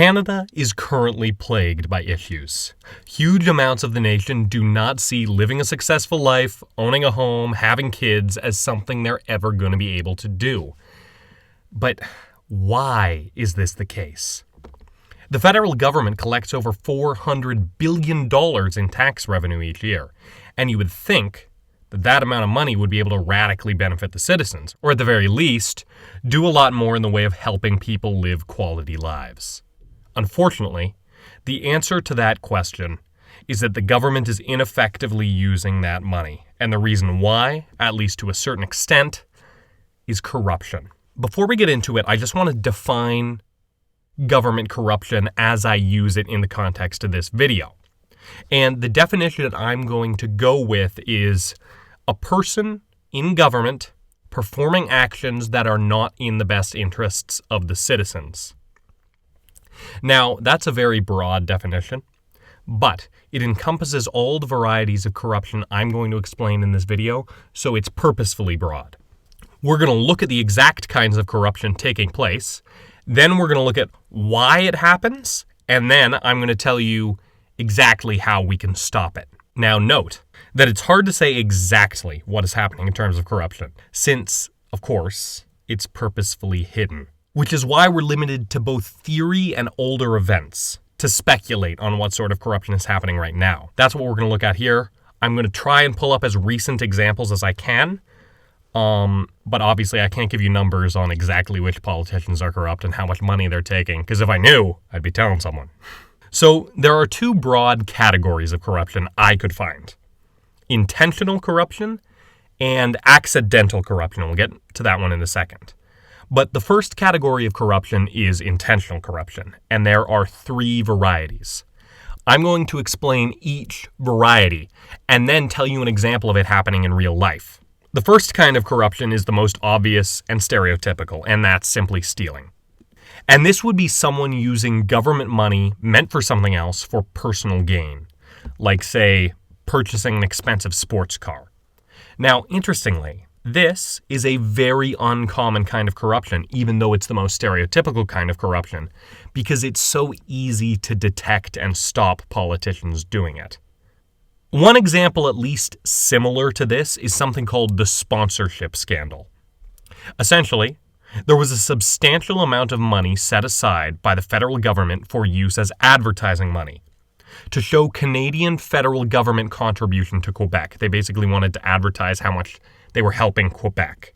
Canada is currently plagued by issues. Huge amounts of the nation do not see living a successful life, owning a home, having kids as something they're ever going to be able to do. But why is this the case? The federal government collects over $400 billion in tax revenue each year, and you would think that amount of money would be able to radically benefit the citizens, or at the very least, do a lot more in the way of helping people live quality lives. Unfortunately, the answer to that question is that the government is ineffectively using that money, and the reason why, at least to a certain extent, is corruption. Before we get into it, I just want to define government corruption as I use it in the context of this video. And the definition that I'm going to go with is a person in government performing actions that are not in the best interests of the citizens. Now, that's a very broad definition, but it encompasses all the varieties of corruption I'm going to explain in this video, so it's purposefully broad. We're going to look at the exact kinds of corruption taking place, then we're going to look at why it happens, and then I'm going to tell you exactly how we can stop it. Now, note that it's hard to say exactly what is happening in terms of corruption, since, of course, it's purposefully hidden. Which is why we're limited to both theory and older events to speculate on what sort of corruption is happening right now. That's what we're going to look at here. I'm going to try and pull up as recent examples as I can, but obviously I can't give you numbers on exactly which politicians are corrupt and how much money they're taking, because if I knew, I'd be telling someone. So there are two broad categories of corruption I could find: intentional corruption and accidental corruption. We'll get to that one in a second. But the first category of corruption is intentional corruption, and there are three varieties. I'm going to explain each variety and then tell you an example of it happening in real life. The first kind of corruption is the most obvious and stereotypical, and that's simply stealing. And this would be someone using government money meant for something else for personal gain, like, say, purchasing an expensive sports car. Now, interestingly, this is a very uncommon kind of corruption, even though it's the most stereotypical kind of corruption, because it's so easy to detect and stop politicians doing it. One example, at least similar to this, is something called the sponsorship scandal. Essentially, there was a substantial amount of money set aside by the federal government for use as advertising money to show Canadian federal government contribution to Quebec. They basically wanted to advertise how much they were helping Quebec.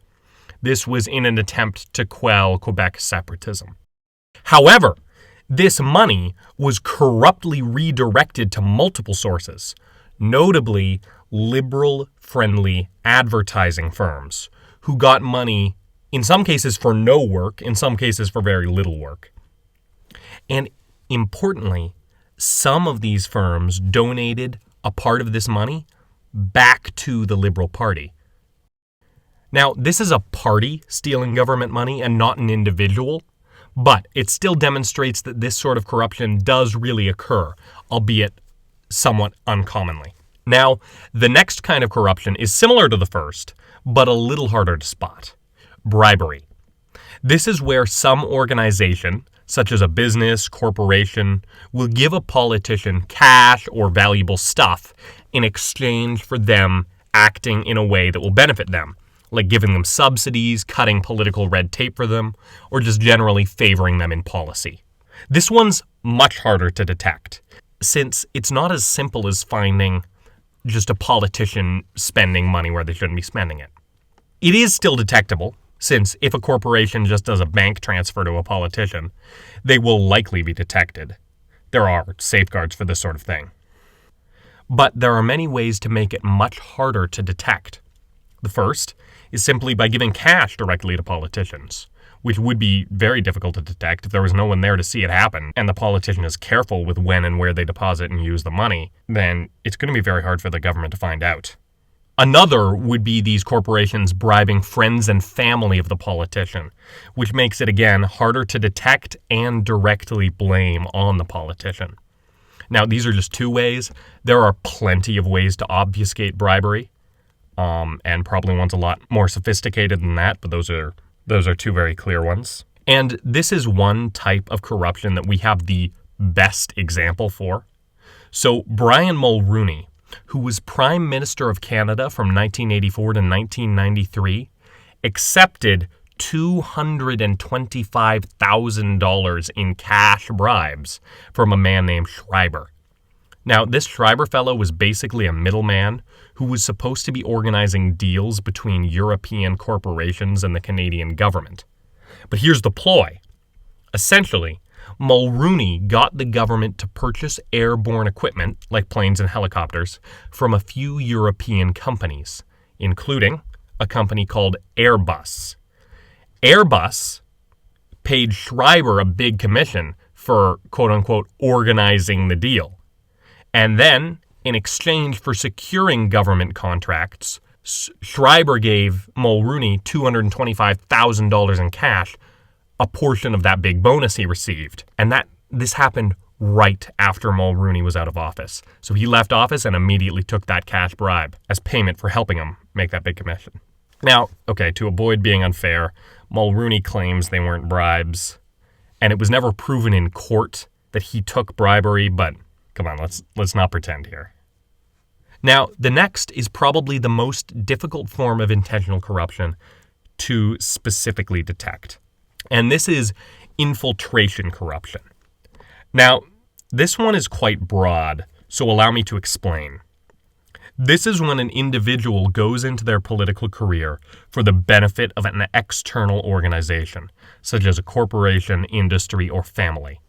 This was in an attempt to quell Quebec separatism. However, this money was corruptly redirected to multiple sources, notably liberal-friendly advertising firms who got money, in some cases for no work, in some cases for very little work. And importantly, some of these firms donated a part of this money back to the Liberal Party. Now, this is a party stealing government money and not an individual, but it still demonstrates that this sort of corruption does really occur, albeit somewhat uncommonly. Now, the next kind of corruption is similar to the first, but a little harder to spot: bribery. This is where some organization, such as a business, corporation, will give a politician cash or valuable stuff in exchange for them acting in a way that will benefit them, like giving them subsidies, cutting political red tape for them, or just generally favoring them in policy. This one's much harder to detect, since it's not as simple as finding just a politician spending money where they shouldn't be spending it. It is still detectable, since if a corporation just does a bank transfer to a politician, they will likely be detected. There are safeguards for this sort of thing. But there are many ways to make it much harder to detect. The first is simply by giving cash directly to politicians, which would be very difficult to detect if there was no one there to see it happen, and the politician is careful with when and where they deposit and use the money, then it's going to be very hard for the government to find out. Another would be these corporations bribing friends and family of the politician, which makes it, again, harder to detect and directly blame on the politician. Now, these are just two ways. There are plenty of ways to obfuscate bribery, and probably one's a lot more sophisticated than that, but those are two very clear ones. And this is one type of corruption that we have the best example for. So Brian Mulroney, who was Prime Minister of Canada from 1984 to 1993, accepted $225,000 in cash bribes from a man named Schreiber. Now, this Schreiber fellow was basically a middleman who was supposed to be organizing deals between European corporations and the Canadian government. But here's the ploy. Essentially, Mulroney got the government to purchase airborne equipment, like planes and helicopters, from a few European companies, including a company called Airbus. Airbus paid Schreiber a big commission for, quote-unquote, organizing the deal. And then, in exchange for securing government contracts, Schreiber gave Mulroney $225,000 in cash, a portion of that big bonus he received. And this happened right after Mulroney was out of office. So he left office and immediately took that cash bribe as payment for helping him make that big commission. Now, okay, to avoid being unfair, Mulroney claims they weren't bribes, and it was never proven in court that he took bribery, but come on, let's not pretend here. Now, the next is probably the most difficult form of intentional corruption to specifically detect, and this is infiltration corruption. Now, this one is quite broad, so allow me to explain. This is when an individual goes into their political career for the benefit of an external organization, such as a corporation, industry, or family.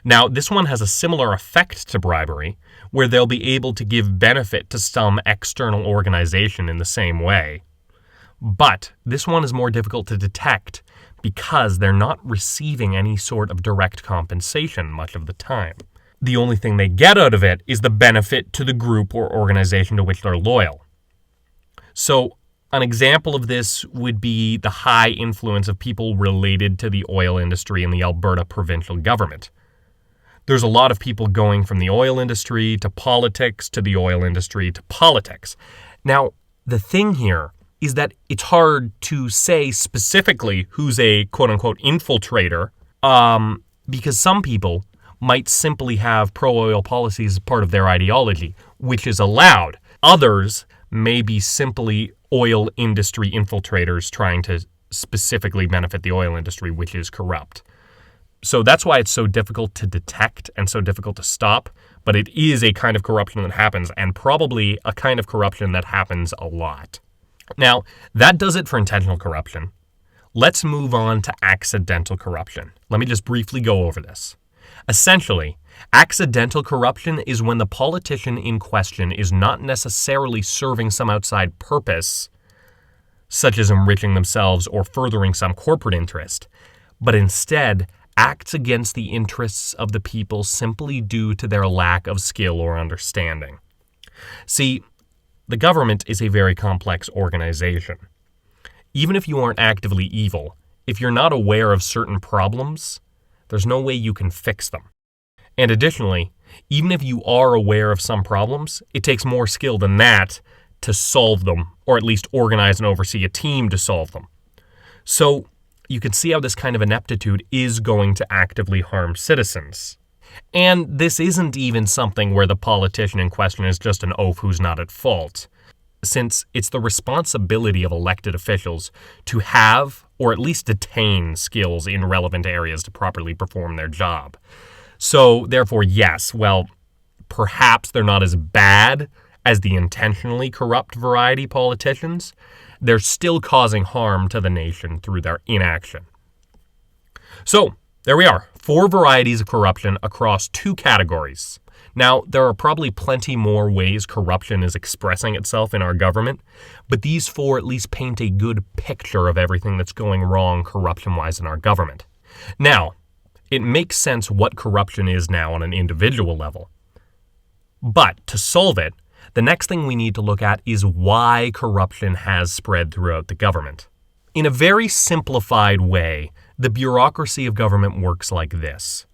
Now, this one has a similar effect to bribery, where they'll be able to give benefit to some external organization in the same way. But this one is more difficult to detect because they're not receiving any sort of direct compensation much of the time. The only thing they get out of it is the benefit to the group or organization to which they're loyal. So, an example of this would be the high influence of people related to the oil industry in the Alberta provincial government. There's a lot of people going from the oil industry to politics, to the oil industry to politics. Now, the thing here is that it's hard to say specifically who's a quote-unquote infiltrator, because some people might simply have pro-oil policies as part of their ideology, which is allowed. Others may be simply oil industry infiltrators trying to specifically benefit the oil industry, which is corrupt. So that's why it's so difficult to detect and so difficult to stop, but it is a kind of corruption that happens, and probably a kind of corruption that happens a lot. Now, that does it for intentional corruption. Let's move on to accidental corruption. Let me just briefly go over this. Essentially, accidental corruption is when the politician in question is not necessarily serving some outside purpose, such as enriching themselves or furthering some corporate interest, but instead acts against the interests of the people simply due to their lack of skill or understanding. See, the government is a very complex organization. Even if you aren't actively evil, if you're not aware of certain problems, there's no way you can fix them. And additionally, even if you are aware of some problems, it takes more skill than that to solve them, or at least organize and oversee a team to solve them. So you can see how this kind of ineptitude is going to actively harm citizens. And this isn't even something where the politician in question is just an oaf who's not at fault, since it's the responsibility of elected officials to have or at least attain skills in relevant areas to properly perform their job. So, therefore, yes, well, perhaps they're not as bad as the intentionally corrupt variety politicians. They're still causing harm to the nation through their inaction. So, there we are. 4 varieties of corruption across 2 categories. Now, there are probably plenty more ways corruption is expressing itself in our government, but these 4 at least paint a good picture of everything that's going wrong corruption-wise in our government. Now, it makes sense what corruption is now on an individual level. But to solve it, the next thing we need to look at is why corruption has spread throughout the government. In a very simplified way, the bureaucracy of government works like this.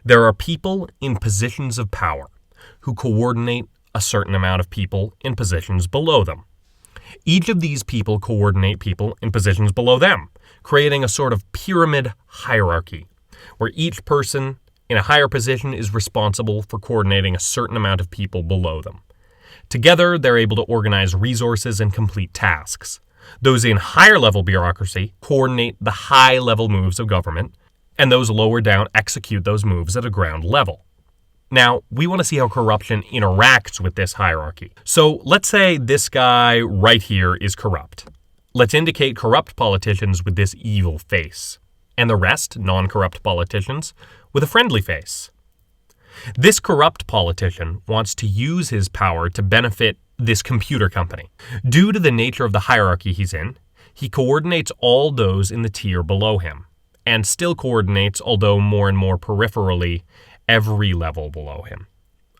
There are people in positions of power who coordinate a certain amount of people in positions below them. Each of these people coordinate people in positions below them, creating a sort of pyramid hierarchy, where each person in a higher position is responsible for coordinating a certain amount of people below them. Together, they're able to organize resources and complete tasks. Those in higher level bureaucracy coordinate the high level moves of government, and those lower down execute those moves at a ground level. Now, we want to see how corruption interacts with this hierarchy. So let's say this guy right here is corrupt. Let's indicate corrupt politicians with this evil face, and the rest, non-corrupt politicians, with a friendly face. This corrupt politician wants to use his power to benefit this computer company. Due to the nature of the hierarchy he's in, he coordinates all those in the tier below him, and still coordinates, although more and more peripherally, every level below him.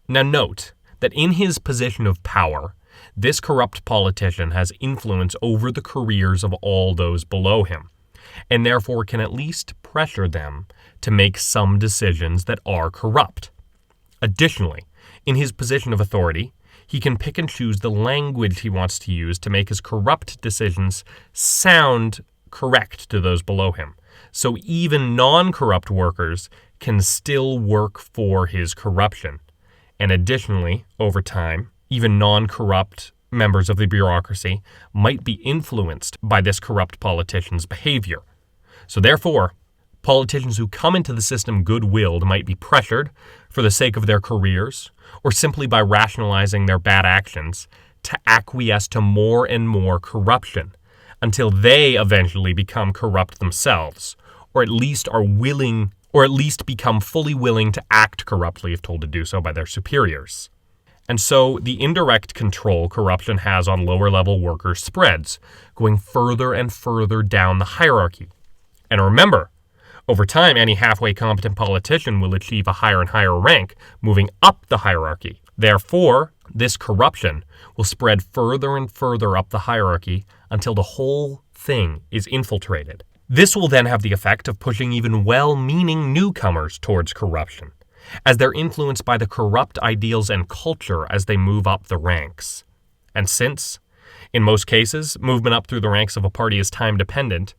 Now note that in his position of power, this corrupt politician has influence over the careers of all those below him, and therefore can at least pressure them to make some decisions that are corrupt. Additionally, in his position of authority, he can pick and choose the language he wants to use to make his corrupt decisions sound correct to those below him. So even non-corrupt workers can still work for his corruption. And additionally, over time, even non-corrupt members of the bureaucracy might be influenced by this corrupt politician's behavior. So therefore, politicians who come into the system good-willed might be pressured for the sake of their careers, or simply by rationalizing their bad actions, to acquiesce to more and more corruption, until they eventually become corrupt themselves, or at least become fully willing to act corruptly if told to do so by their superiors. And so the indirect control corruption has on lower-level workers spreads, going further and further down the hierarchy. And remember, over time, any halfway competent politician will achieve a higher and higher rank, moving up the hierarchy. Therefore, this corruption will spread further and further up the hierarchy until the whole thing is infiltrated. This will then have the effect of pushing even well-meaning newcomers towards corruption, as they're influenced by the corrupt ideals and culture as they move up the ranks. And since, in most cases, movement up through the ranks of a party is time-dependent,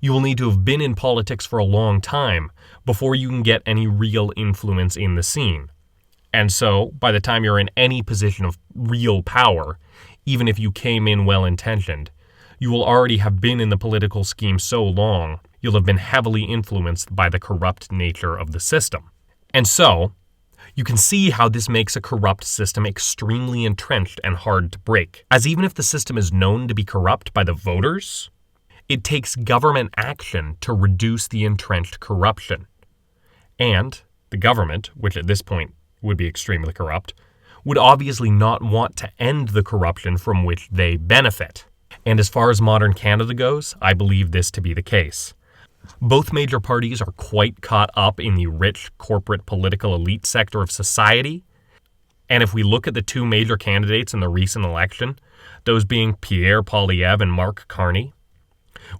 you will need to have been in politics for a long time before you can get any real influence in the scene. And so, by the time you're in any position of real power, even if you came in well-intentioned, you will already have been in the political scheme so long, you'll have been heavily influenced by the corrupt nature of the system. And so, you can see how this makes a corrupt system extremely entrenched and hard to break, as even if the system is known to be corrupt by the voters, it takes government action to reduce the entrenched corruption. And the government, which at this point would be extremely corrupt, would obviously not want to end the corruption from which they benefit. And as far as modern Canada goes, I believe this to be the case. Both major parties are quite caught up in the rich corporate political elite sector of society. And if we look at the two major candidates in the recent election, those being Pierre Poilievre and Mark Carney,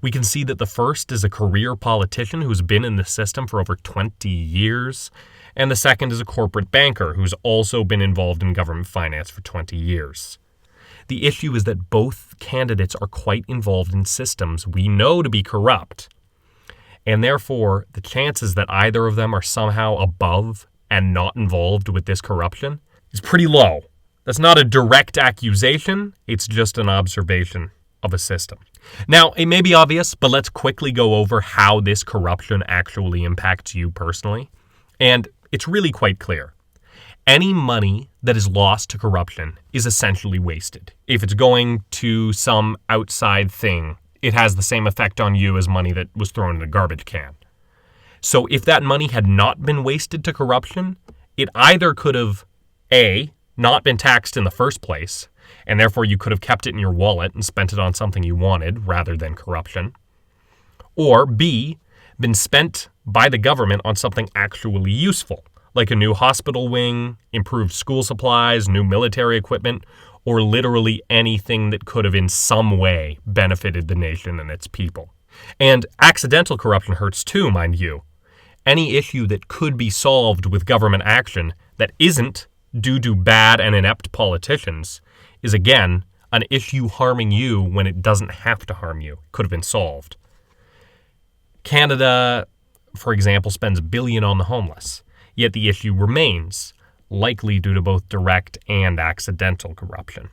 we can see that the first is a career politician who's been in the system for over 20 years, and the second is a corporate banker who's also been involved in government finance for 20 years. The issue is that both candidates are quite involved in systems we know to be corrupt, and therefore the chances that either of them are somehow above and not involved with this corruption is pretty low. That's not a direct accusation, it's just an observation of a system. Now, it may be obvious, but let's quickly go over how this corruption actually impacts you personally. And it's really quite clear. Any money that is lost to corruption is essentially wasted. If it's going to some outside thing, it has the same effect on you as money that was thrown in a garbage can. So if that money had not been wasted to corruption, it either could have, A, not been taxed in the first place, and therefore you could have kept it in your wallet and spent it on something you wanted rather than corruption, or B, been spent by the government on something actually useful, like a new hospital wing, improved school supplies, new military equipment, or literally anything that could have in some way benefited the nation and its people. And accidental corruption hurts too, mind you. Any issue that could be solved with government action that isn't due to bad and inept politicians is again an issue harming you when it doesn't have to harm you. It could have been solved. Canada, for example, spends $1 billion on the homeless, yet the issue remains, likely due to both direct and accidental corruption.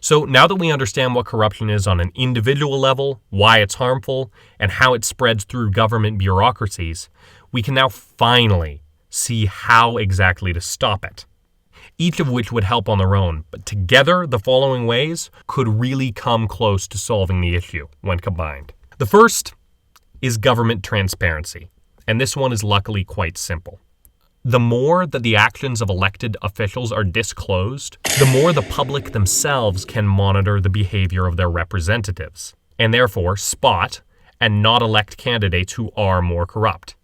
So now that we understand what corruption is on an individual level, why it's harmful, and how it spreads through government bureaucracies, we can now finally see how exactly to stop it. Each of which would help on their own, but together the following ways could really come close to solving the issue when combined. The first is government transparency, and this one is luckily quite simple. The more that the actions of elected officials are disclosed, the more the public themselves can monitor the behavior of their representatives, and therefore spot and not elect candidates who are more corrupt.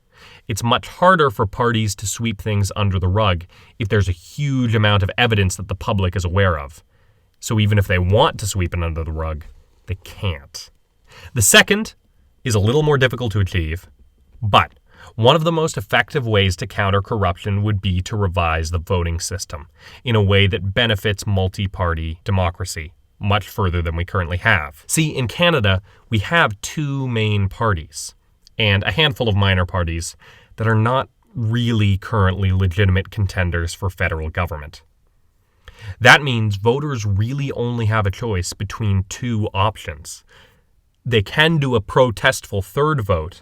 It's much harder for parties to sweep things under the rug if there's a huge amount of evidence that the public is aware of. So even if they want to sweep it under the rug, they can't. The second is a little more difficult to achieve, but one of the most effective ways to counter corruption would be to revise the voting system in a way that benefits multi-party democracy much further than we currently have. See, in Canada, we have 2 main parties and a handful of minor parties that are not really currently legitimate contenders for federal government. That means voters really only have a choice between 2 options. They can do a protestful third vote,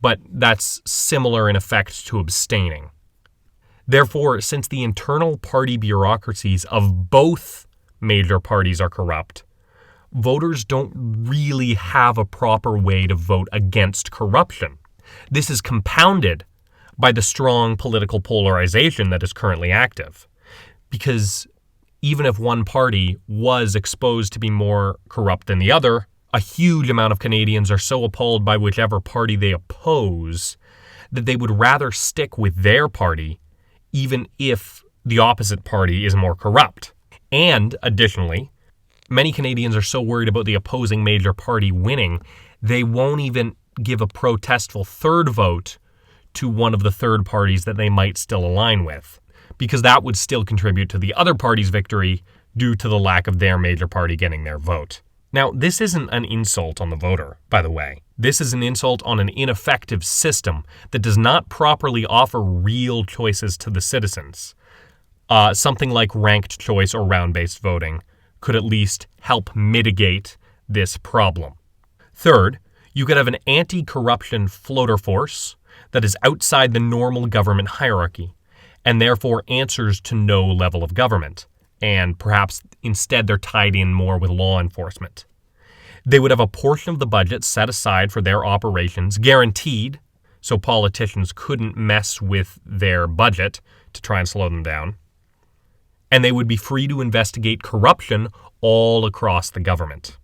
but that's similar in effect to abstaining. Therefore, since the internal party bureaucracies of both major parties are corrupt, voters don't really have a proper way to vote against corruption. This is compounded by the strong political polarization that is currently active. Because even if one party was exposed to be more corrupt than the other, a huge amount of Canadians are so appalled by whichever party they oppose that they would rather stick with their party even if the opposite party is more corrupt. And additionally, many Canadians are so worried about the opposing major party winning, they won't even give a protestful third vote to one of the third parties that they might still align with, because that would still contribute to the other party's victory due to the lack of their major party getting their vote. Now, this isn't an insult on the voter, by the way. This is an insult on an ineffective system that does not properly offer real choices to the citizens. Something like ranked choice or round-based voting could at least help mitigate this problem. Third, you could have an anti-corruption floater force that is outside the normal government hierarchy and therefore answers to no level of government, and perhaps instead they're tied in more with law enforcement. They would have a portion of the budget set aside for their operations, guaranteed, so politicians couldn't mess with their budget to try and slow them down. And they would be free to investigate corruption all across the government.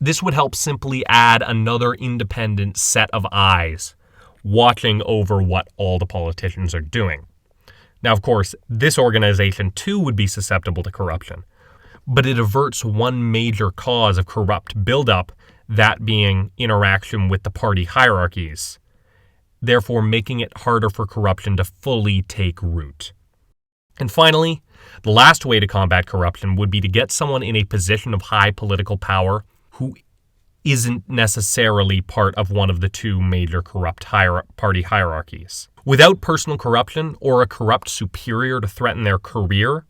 This would help simply add another independent set of eyes watching over what all the politicians are doing. Now, of course, this organization too would be susceptible to corruption, but it averts one major cause of corrupt buildup, that being interaction with the party hierarchies, therefore making it harder for corruption to fully take root. And finally, the last way to combat corruption would be to get someone in a position of high political power who isn't necessarily part of one of the 2 major corrupt party hierarchies. Without personal corruption or a corrupt superior to threaten their career,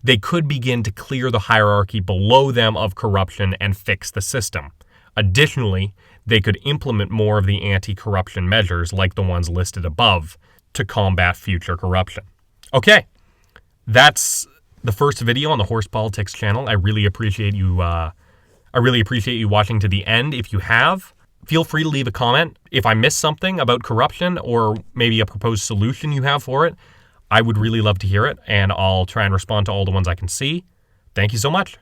they could begin to clear the hierarchy below them of corruption and fix the system. Additionally, they could implement more of the anti-corruption measures like the ones listed above to combat future corruption. Okay, that's the first video on the Horse Politics channel. I really appreciate you watching to the end. If you have, feel free to leave a comment. If I missed something about corruption or maybe a proposed solution you have for it, I would really love to hear it, and I'll try and respond to all the ones I can see. Thank you so much.